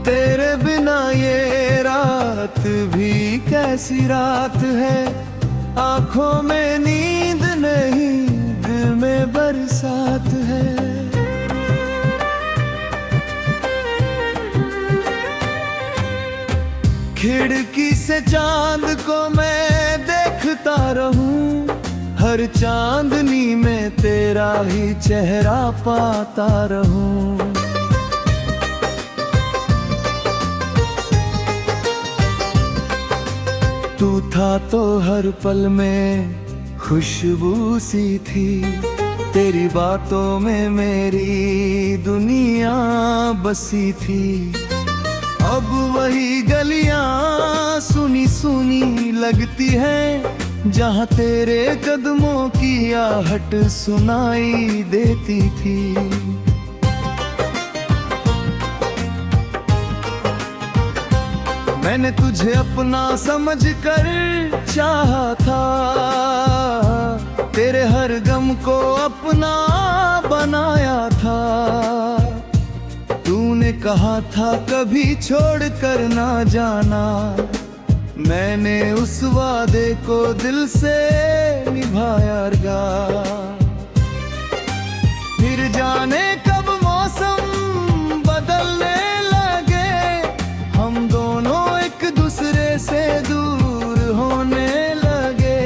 तेरे बिना ये रात भी कैसी रात है। आंखों में नींद नहीं, दिल में बरसात है। खिड़की से चांद को मैं देखता रहूं, हर चांदनी में तेरा ही चेहरा पाता रहूं। तू था तो हर पल में खुशबू सी थी, तेरी बातों में मेरी दुनिया बसी थी। अब वही गलियां सुनी सुनी लगती हैं, जहां तेरे कदमों की आहट सुनाई देती थी। मैंने तुझे अपना समझ कर चाहा था, तेरे हर गम को अपना बनाया था। तूने कहा था कभी छोड़ कर ना जाना, मैंने उस वादे को दिल से निभाया गा। फिर जाने कब मौसम बदलने लगे, हम दोनों एक दूसरे से दूर होने लगे।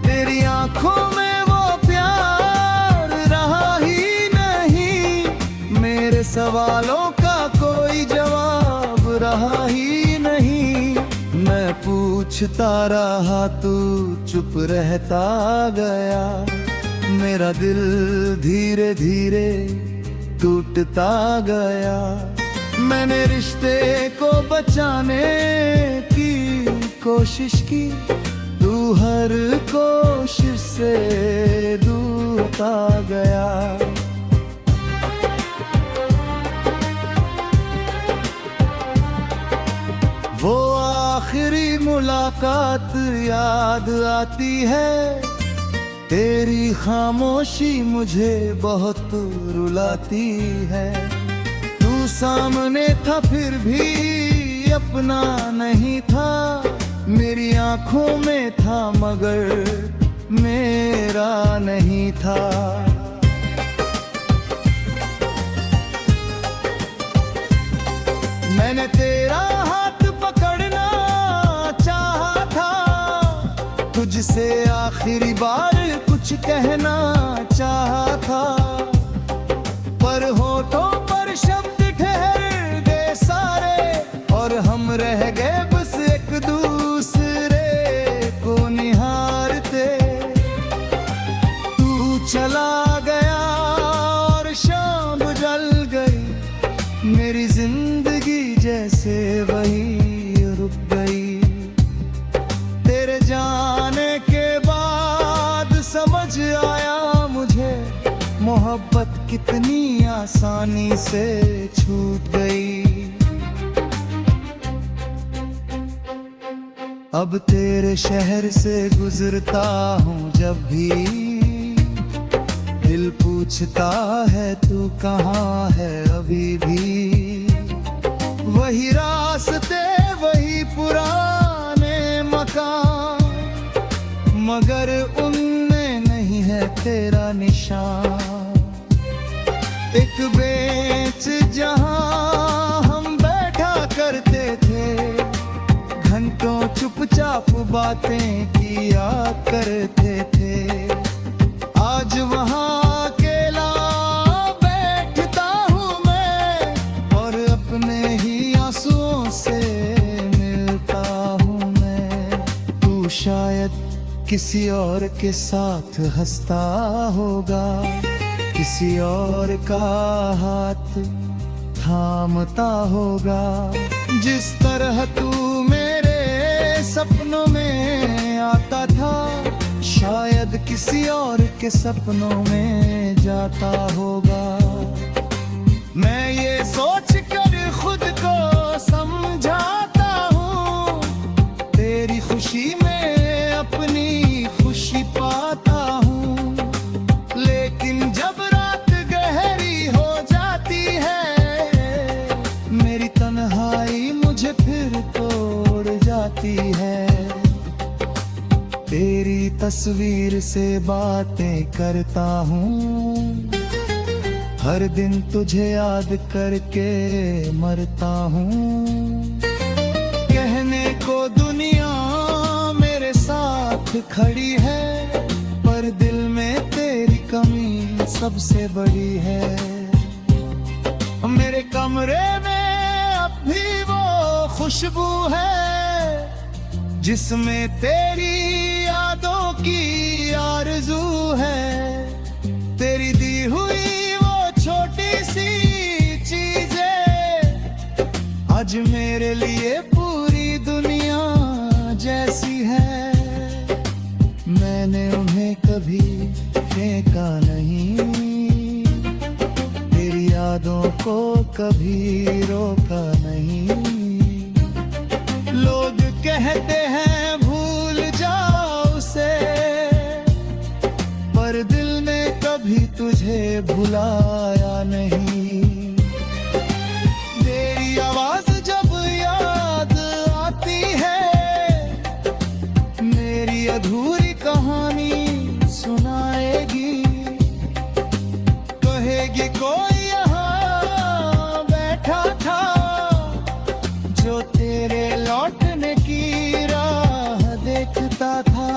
तेरी आंखों में वो प्यार रहा ही नहीं, मेरे सवालों का कोई जवाब रहा ही नहीं। मैं पूछता रहा, तू चुप रहता गया। मेरा दिल धीरे धीरे टूटता गया। मैंने रिश्ते को बचाने की कोशिश की, तू हर कोशिश से दूरता गया। वो आखिरी मुलाकात याद आती है, तेरी खामोशी मुझे बहुत रुलाती है। तू सामने था फिर भी अपना नहीं था, मेरी आंखों में था मगर मेरा नहीं था। मैंने तेरा हाथ पकड़ना चाहा था, तुझसे आखिरी बार कुछ कहना चाहा था। पर होठों पर शब्द ठहर गए सारे, और हम रह गए बस एक दूसरे को निहारते। तू चला गया और शाम जल गई, मेरी जिंदगी जैसे वही रुक गई। तेरे जाने के बाद समझ आया मुझे, मोहब्बत कितनी आसानी से छूट गई। अब तेरे शहर से गुजरता हूँ जब भी, दिल पूछता है तू कहाँ है अभी भी। वही रास्ते वही पुराने मकान, मगर उनमें नहीं है तेरा निशान। एक बेंच जहां हम बैठा करते थे, घंटों चुपचाप बातें किया करते थे। आज वहां अकेला बैठता हूँ मैं, और अपने ही आंसुओं से मिलता हूँ मैं। तू शायद किसी और के साथ हंसता होगा, किसी और का हाथ थामता होगा। जिस तरह तू मेरे सपनों में आता था, शायद किसी और के सपनों में जाता होगा। मैं ये सोच कर खुद को समझाता हूँ, तेरी खुशी में अपनी खुशी पाता हूँ। लेकिन जब रात गहरी हो जाती है, मेरी तन्हा तस्वीर से बातें करता हूँ, हर दिन तुझे याद करके मरता हूँ। कहने को दुनिया मेरे साथ खड़ी है, पर दिल में तेरी कमी सबसे बड़ी है। मेरे कमरे में अब भी वो खुशबू है जिसमें तेरी यादों की आरज़ू है। तेरी दी हुई वो छोटी सी चीजें आज मेरे लिए पूरी दुनिया जैसी है। मैंने उन्हें कभी फेंका नहीं, तेरी यादों को कभी रोका नहीं। लोग कहते हैं भूल जाओ उसे, पर दिल ने कभी तुझे भुलाया नहीं। तेरी आवाज जब याद आती है, मेरी अधूरी कहानी सुनाएगी। कहेगी कोई यहाँ बैठा था जो तेरे लौटने की राह देखता था।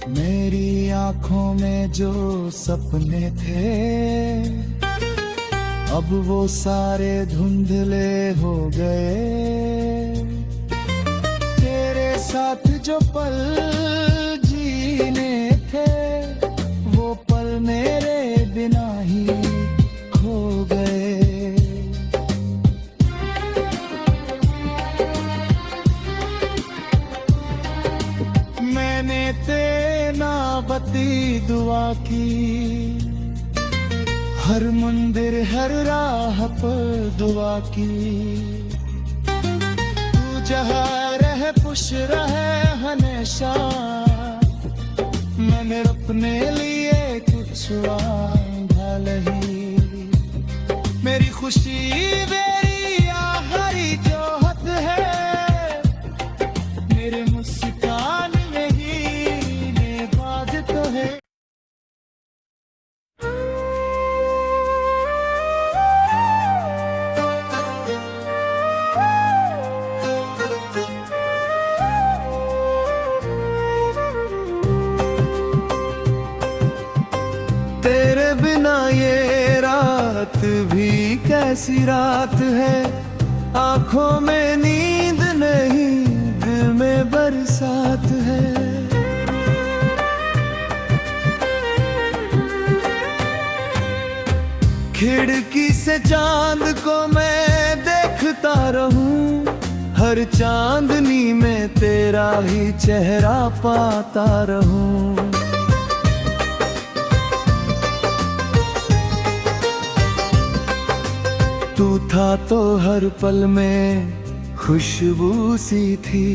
मेरी आंखों में जो सपने थे, अब वो सारे धुंधले हो गए। तेरे साथ जो पल जीने थे, वो पल मेरे बिना ही खो गए। मैंने तेना बती दुआ की, हर मंदिर हर राह पर दुआ की। तू जहाँ रहे खुश रहे हमेशा, मैंने अपने लिए कुछ मांगा नहीं। मेरी खुशी मेरी आखिरी जोहत है, मेरे मुस्कान में ही निभाज तो है। तेरे बिना ये रात भी कैसी रात है। आंखों में नींद नहीं, दिल में बरसात है। खिड़की से चांद को मैं देखता रहूं, हर चांदनी में तेरा ही चेहरा पाता रहूं। तू था तो हर पल में खुशबू सी थी,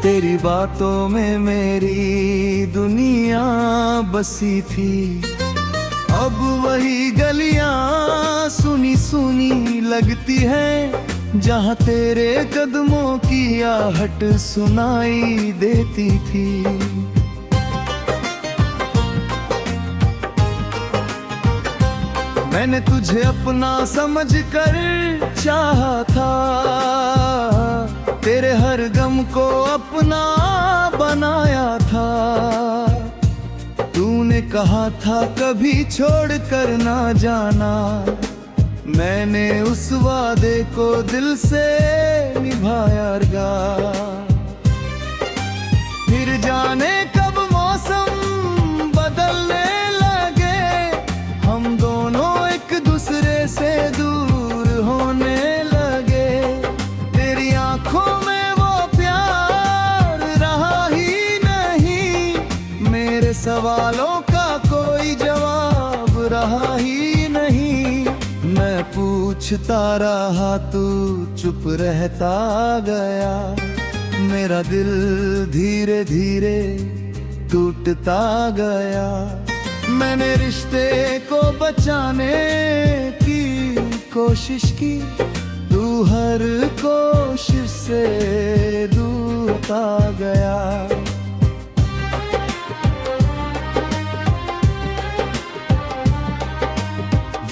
तेरी बातों में मेरी दुनिया बसी थी। अब वही गलियां सुनी सुनी लगती हैं, जहाँ तेरे कदमों की आहट सुनाई देती थी। मैंने तुझे अपना समझ कर चाहा था, तेरे हर गम को अपना बनाया था। तूने कहा था कभी छोड़ कर ना जाना, मैंने उस वादे को दिल से निभाया गा। फिर जाने कब मौसम बदलने लगे, हम दोनों एक दूसरे से दूर होने लगे। तेरी आंखों में वो प्यार रहा ही नहीं, मेरे सवालों का कोई जवाब रहा ही नहीं। मैं पूछता रहा, तू चुप रहता गया। मेरा दिल धीरे धीरे टूटता गया। मैंने रिश्ते को बचाने की कोशिश की, तू हर कोशिश से दूर ता गया।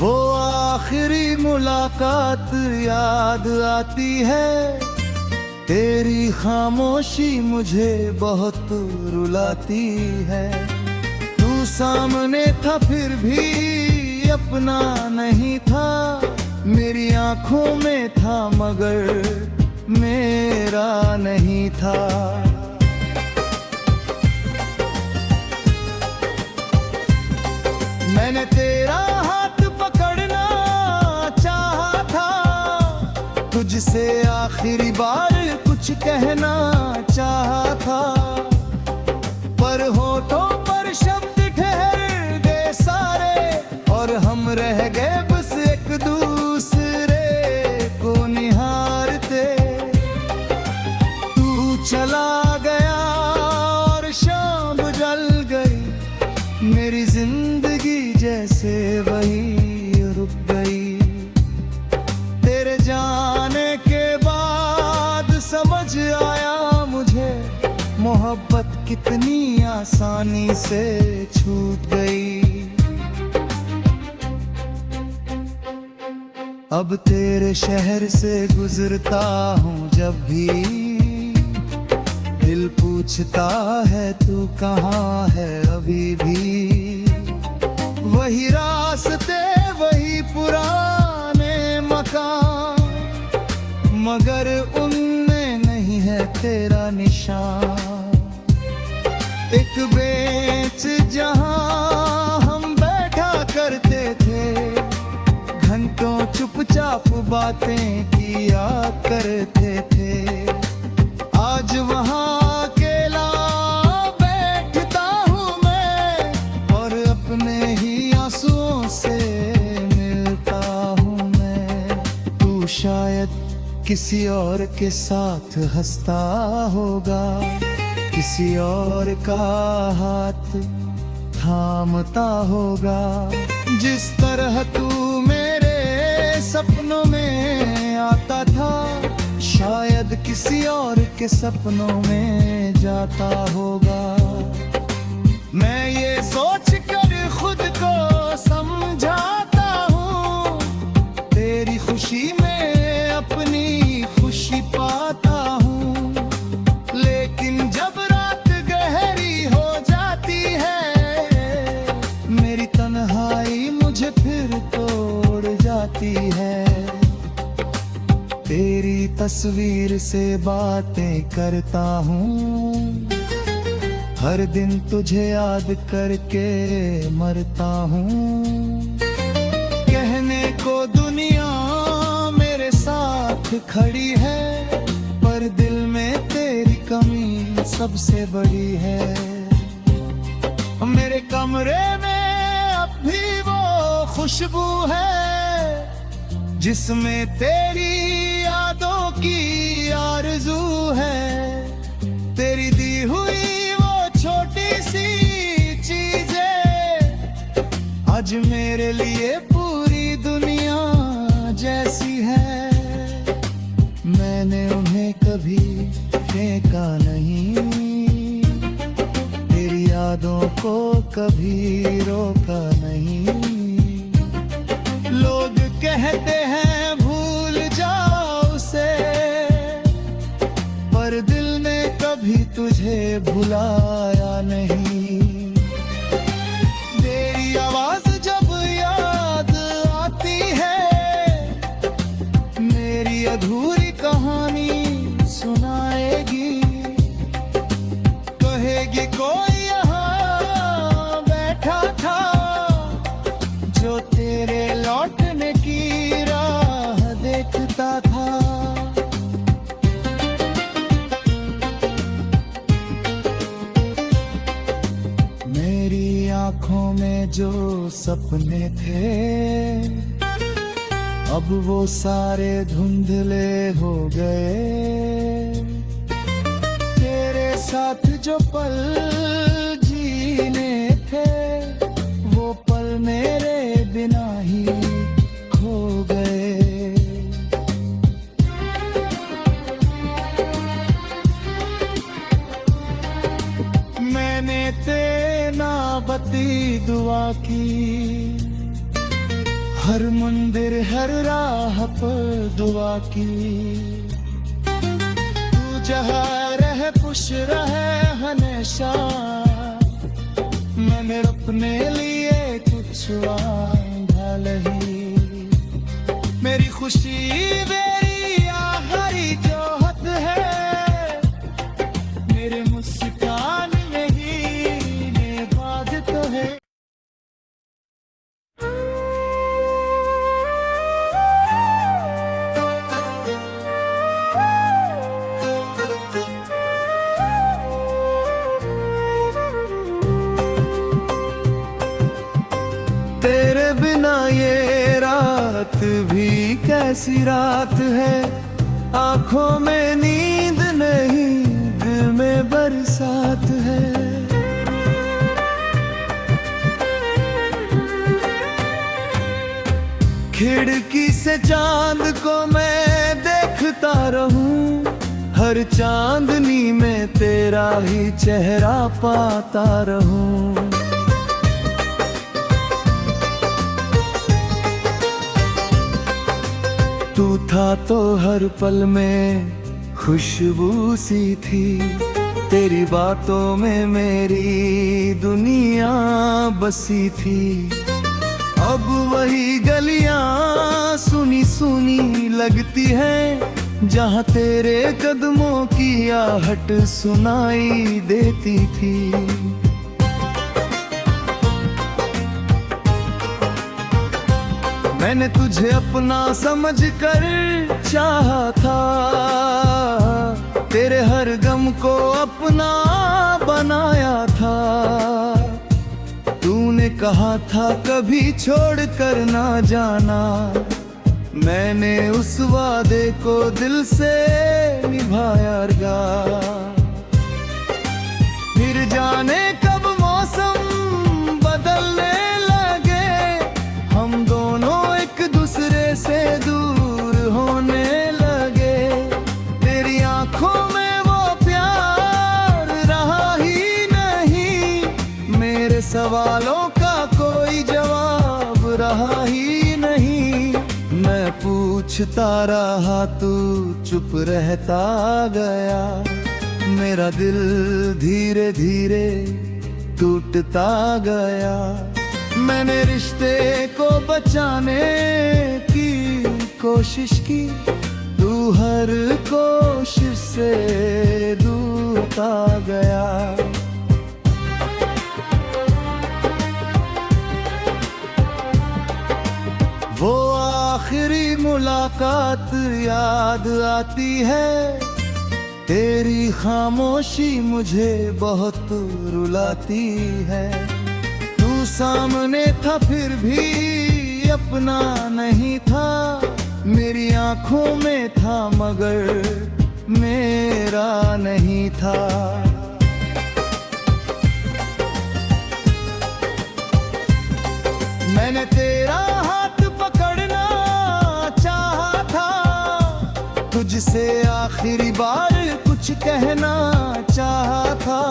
वो आखिरी मुलाकात याद आती है, तेरी खामोशी मुझे बहुत रुलाती है। तू सामने था फिर भी अपना नहीं था, मेरी आंखों में था मगर मेरा नहीं था। मैंने तेरा हाथ पकड़ना चाहा था, तुझसे आखिरी बार कुछ कहना चाहा था, पर होठों पर शब्द ठहर गए सारे और हम रह गए बस एक दूसरे को निहारते। तू चला गया और शाम जल गई, मेरी जिंदगी जैसे वही रुक गई। तेरे जाने के बाद समझ आया मुझे, मोहब्बत कितनी आसानी से छूट गई। अब तेरे शहर से गुजरता हूँ जब भी, दिल पूछता है तू कहाँ है अभी भी। वही रास्ते वही पुराने मकान, मगर उनमें नहीं है तेरा निशान। एक बेंच जहाँ हम बैठा करते थे, घंटों चुपचाप बातें किया करते थे। आज वहाँ अकेला बैठता हूँ मैं और अपने ही आंसुओं से मिलता हूँ मैं। तू शायद किसी और के साथ हंसता होगा, किसी और का हाथ थामता होगा। जिस तरह तू मेरे सपनों में आता था, शायद किसी और के सपनों में जाता होगा। मैं ये सोच कर खुद को समझाता हूँ, तेरी खुशी में अपनी खुशी पाता हूँ। लेकिन जब रात गहरी हो जाती है, मेरी तन्हाई मुझे फिर तोड़ जाती है। तेरी तस्वीर से बातें करता हूँ, हर दिन तुझे याद करके मरता हूँ। कहने को दुनिया मेरे साथ खड़ी है, पर दिल में तेरी कमी सबसे बड़ी है। मेरे कमरे में अब भी वो खुशबू है, जिसमें तेरी यादों की आरज़ू है। तेरी दी हुई वो छोटी सी चीजें आज मेरे लिए पूरी दुनिया जैसी है। मैंने उन्हें कभी फेंका नहीं, तेरी यादों को कभी रोका नहीं। लोग कहते हैं भूल जाओ उसे, पर दिल ने कभी तुझे भुलाया नहीं। तेरी आवाज जब याद आती है, मेरी अधूरी कहानी सुनाएगी। कहेगी कोई यहाँ बैठा था, जो तेरे लौटने की राह देखता था। मेरी आंखों में जो सपने थे, अब वो सारे धुंधले हो गए। तेरे साथ जो पल जीने थे, वो पल मेरे बिना ही खो गए। मोहब्बती दुआ की, हर मंदिर हर राह पर दुआ की। तू जहाँ रहे खुश रहे हमेशा, मैंने अपने लिए कुछ मांगा नहीं। मेरी खुशी मेरी आखिरी जोहत है, मेरे मुस्कान में ही नेबाद तो है। तेरे बिना ये रात भी कैसी रात है, आंखों में नींद नहीं दिल में बरसात है। खिड़की से चांद को मैं देखता रहूं, हर चांदनी में तेरा ही चेहरा पाता रहूं। तू था तो हर पल में खुशबू सी थी, तेरी बातों में मेरी दुनिया बसी थी। अब वही गलियां सुनी सुनी लगती हैं, जहाँ तेरे कदमों की आहट सुनाई देती थी। मैंने तुझे अपना समझ कर चाहा था, तेरे हर गम को अपना बनाया था। तूने कहा था कभी छोड़ कर ना जाना, मैंने उस वादे को दिल से निभाया गा। फिर जाने कब मौसम बदलने लगे, हम दोनों एक दूसरे से दूर होने लगे। तेरी आंखों में वो प्यार रहा ही नहीं, मेरे सवालों का कोई जवाब रहा ही नहीं। मैं पूछता रहा तू चुप रहता गया, मेरा दिल धीरे धीरे टूटता गया। मैंने रिश्ते को बचाने की कोशिश की, तू हर कोशिश से दूरता गया। वो आखिरी मुलाकात याद आती है, तेरी खामोशी मुझे बहुत रुलाती है। तू सामने था फिर भी अपना नहीं था, मेरी आंखों में था मगर मेरा नहीं था। मैंने तेरा हाथ पकड़ना चाहा था, तुझसे आखिरी बार कुछ कहना चाहा था।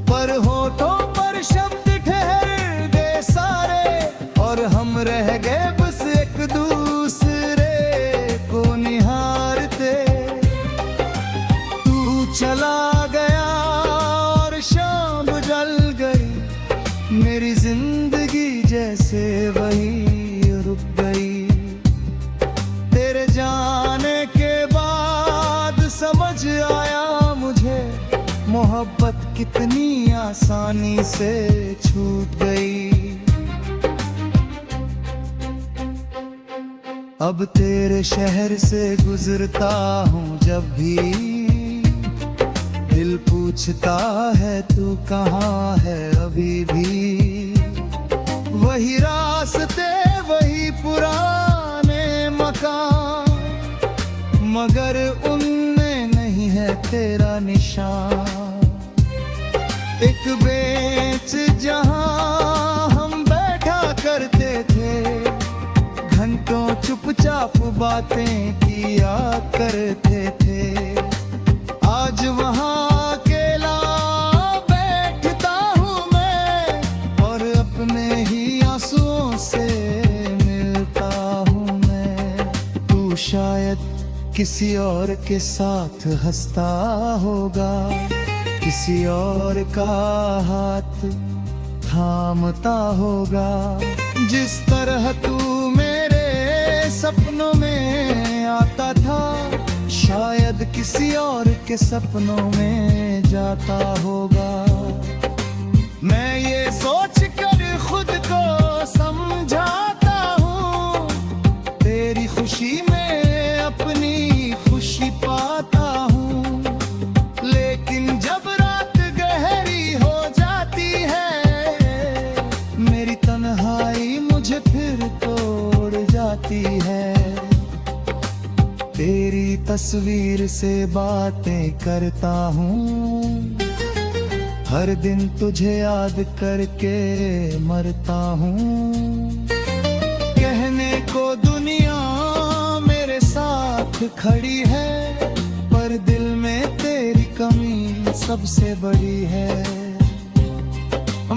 पर होठों पर शब्द ठहर गए सारे, और हम रह गए बस एक दूसरे को निहारते। तू चला गया और शाम जल गई, मेरी जिंदगी जैसे वही रुक गई। तेरे जाने के बाद समझ आया मुझे, मोहब्बत कितनी आसानी से छूट गई। अब तेरे शहर से गुजरता हूँ जब भी, दिल पूछता है तू कहाँ है अभी भी। वही रास्ते वही पुराने मकान, मगर उनमें नहीं है तेरा निशान। एक बेंच जहां हम बैठा करते थे, घंटों चुपचाप बातें किया करते थे। आज वहां अकेला बैठता हूँ मैं, किसी और के साथ हंसता होगा, किसी और का हाथ थामता होगा। जिस तरह तू मेरे सपनों में आता था, शायद किसी और के सपनों में जाता होगा। मैं ये सोच कर खुद को समझाता हूँ, तेरी खुशी में अपनी खुशी पाता हूँ। लेकिन जब रात गहरी हो जाती है, मेरी तन्हाई मुझे फिर तोड़ जाती है। तेरी तस्वीर से बातें करता हूँ, हर दिन तुझे याद करके मरता हूँ। कहने को दुनिया मेरे साथ खड़ी है, पर दिल में तेरी कमी सबसे बड़ी है।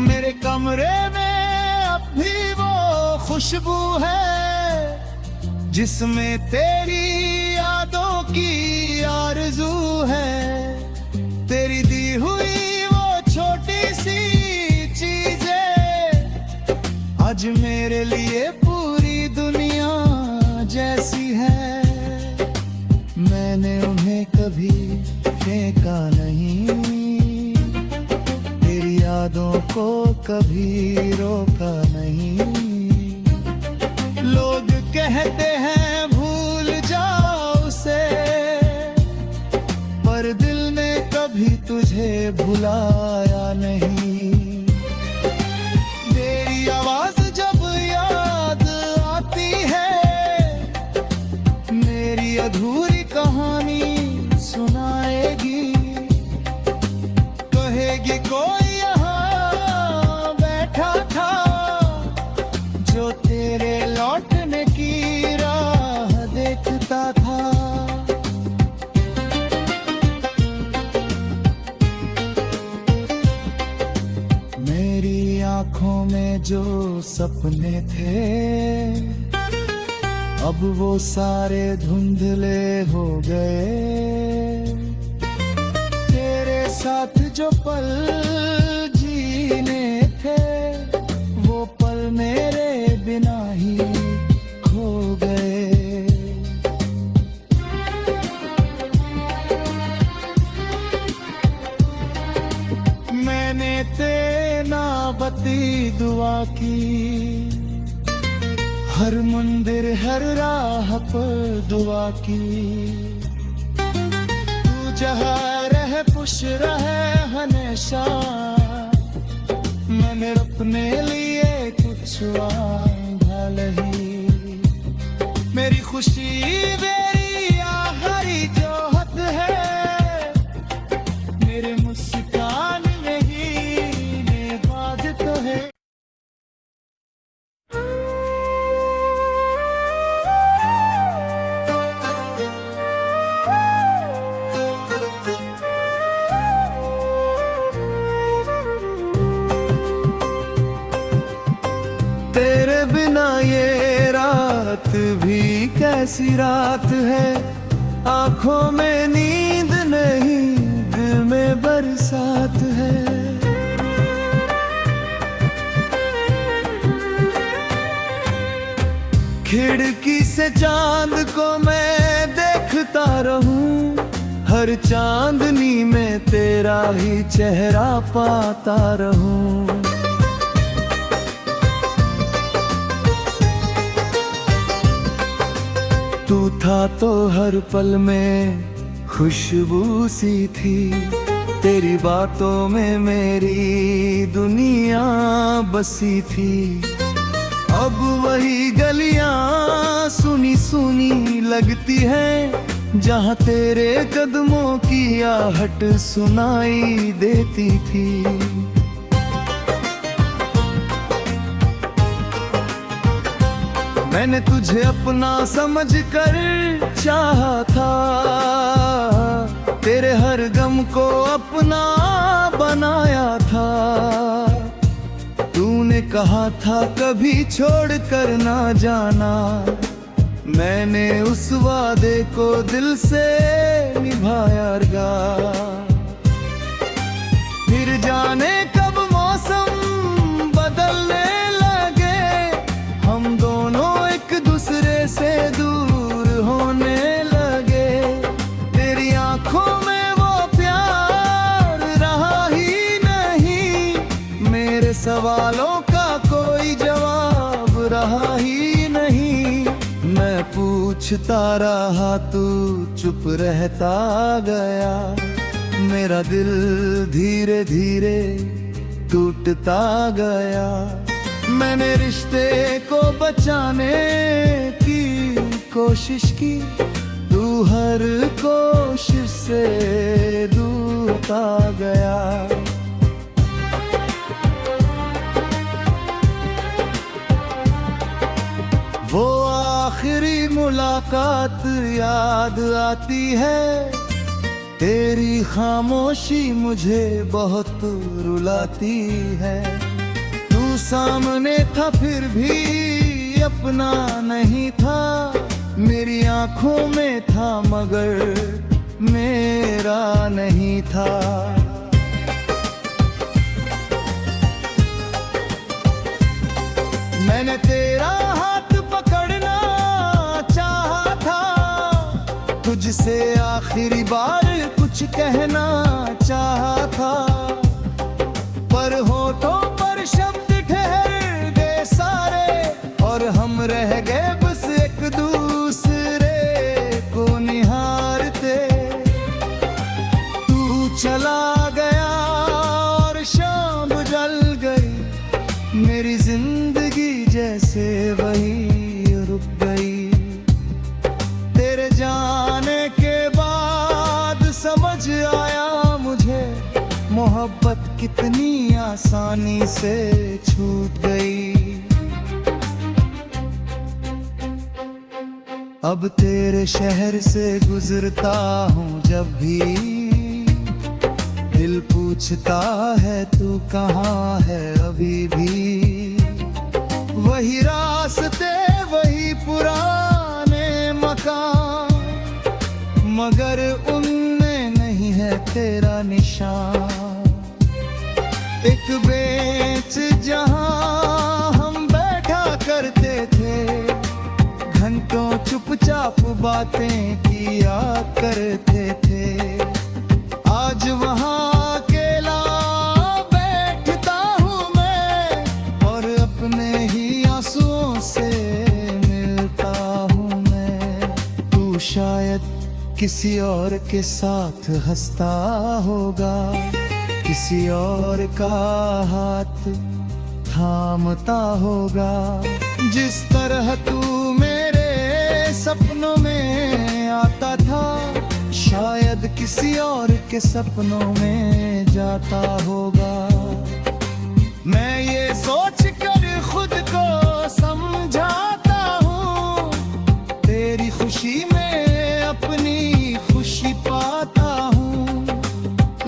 मेरे कमरे में अब भी वो खुशबू है, जिसमें तेरी यादों की आरज़ू है। तेरी दी हुई छोटी सी चीजें आज मेरे लिए पूरी दुनिया जैसी है। मैंने उन्हें कभी फेंका नहीं, तेरी यादों को कभी रोका नहीं। लोग कहते हैं भूल जाओ उसे, पर दिल ने कभी तुझे भुलाया नहीं। तेरी आवाज जब याद आती है, मेरी अधूरी कहानी सुनाएगी। कहेगी कोई यहाँ बैठा था, जो तेरे लौटने की राह देखता था। आँखों में जो सपने थे, अब वो सारे धुंधले हो गए। तेरे साथ जो पल जीने थे, वो पल मेरे बिना ही खो गए। मैंने नाबती दुआ की, हर मंदिर हर राह पर दुआ की। तू जहाँ रहे खुश रहे हमेशा, मैंने अपने लिए कुछ मांगा नहीं। मेरी खुशी मेरी आखिरी जोहत है, मेरे मुस्कान में ही बात तो है। तेरे बिना ये रात भी कैसी रात है। आंखों में नींद नहीं, दिल में बरसात है। खिड़की से चांद को मैं देखता रहूं, हर चांदनी में तेरा ही चेहरा पाता रहूं। तू था तो हर पल में खुशबू सी थी, तेरी बातों में मेरी दुनिया बसी थी। अब वही गलियां सुनी सुनी लगती हैं, जहाँ तेरे कदमों की आहट सुनाई देती थी। मैंने तुझे अपना समझ कर चाहा था, तेरे हर गम को अपना बनाया था। तूने कहा था कभी छोड़ कर ना जाना, मैंने उस वादे को दिल से निभाया गा। फिर जाने कब मौसम बदलने लगे, हम दोनों एक दूसरे से दूर होने लगे। तेरी आंखों में वो प्यार रहा ही नहीं, मेरे सवालों का कोई जवाब रहा ही नहीं। मैं पूछता रहा, तू चुप रहता गया। मेरा दिल धीरे धीरे टूटता गया। मैंने रिश्ते को बचाने की कोशिश की, तू हर कोशिश से दूरता गया। वो आखिरी मुलाकात याद आती है, तेरी खामोशी मुझे बहुत रुलाती है। तू सामने था फिर भी अपना नहीं था, मेरी आंखों में था मगर मेरा नहीं था। मैंने तेरा हाथ पकड़ना चाहा था, तुझसे आखिरी बार कुछ कहना चाहा था, पर होठों पर शब्द ठहर गए सारे, और हम रह गए बस एक दूसरे को निहारते। तू चला गया और शाम जल गई, मेरी जिंदगी जैसे वही रुक गई। तेरे जाने के बाद समझ आया मुझे, मोहब्बत कितनी आसानी से छूट गई। अब तेरे शहर से गुजरता हूँ जब भी, दिल पूछता है तू कहाँ है अभी भी। वही रास्ते वही पुराने मकान, मगर उनमें नहीं है तेरा निशान। एक बेंच जहां हम बैठा करते थे, घंटों चुपचाप बातें किया करते थे। आज वहां अकेला बैठता हूँ मैं, और अपने ही आंसुओं से मिलता हूँ मैं। तू शायद किसी और के साथ हंसता होगा, किसी और का हाथ थामता होगा। जिस तरह तू मेरे सपनों में आता था, शायद किसी और के सपनों में जाता होगा। मैं ये सोच कर खुद को समझाता हूँ, तेरी खुशी में अपनी खुशी पाता हूँ।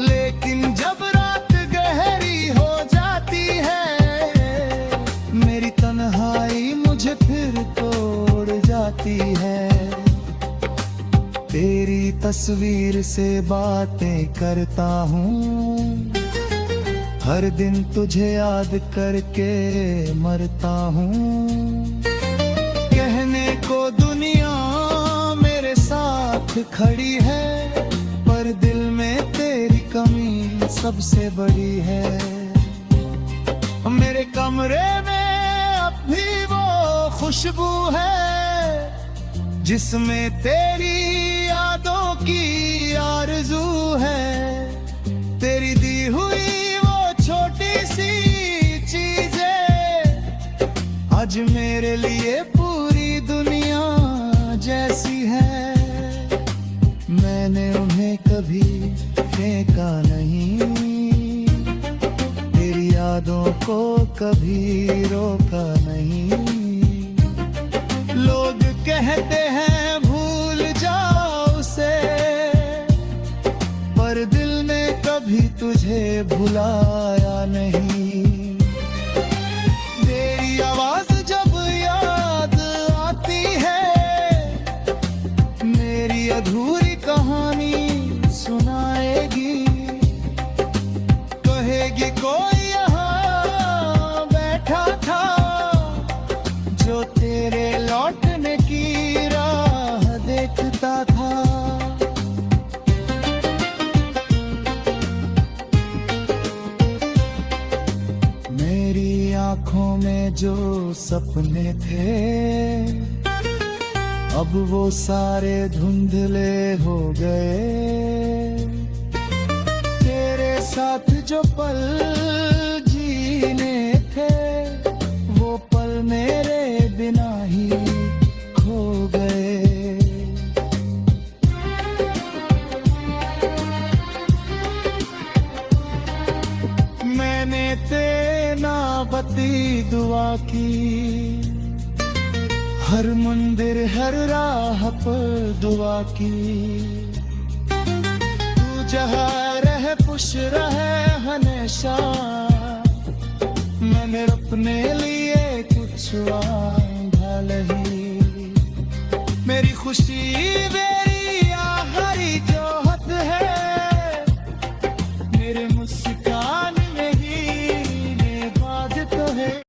लेकिन जब रात गहरी हो जाती है, मेरी तन्हाई मुझे फिर तोड़ जाती है। तेरी तस्वीर से बातें करता हूँ, हर दिन तुझे याद करके मरता हूँ। कहने को दुनिया मेरे साथ खड़ी है, पर दिल में तेरी कमी सबसे बड़ी है। मेरे कमरे में अब भी वो खुशबू है, जिसमें तेरी यादों की आरज़ू है। तेरी दी हुई वो छोटी सी चीजें आज मेरे लिए पूरी दुनिया जैसी है। मैंने उन्हें कभी फेंका नहीं, तेरी यादों को कभी रोका नहीं। लोग कहते हैं भूल जाओ उसे, पर दिल ने कभी तुझे भुलाया नहीं। तेरी आवाज जब याद आती है, आंखों में जो सपने थे अब वो सारे धुंधले हो गए। तेरे साथ जो पल जीने थे वो पल मेरे बिना ही खो गए। मैंने तेना बती दुआ की, हर मंदिर हर राह पर दुआ की। तू जहाँ रहे खुश रहे हमेशा, मैंने अपने लिए कुछ आंधा नहीं। मेरी खुशी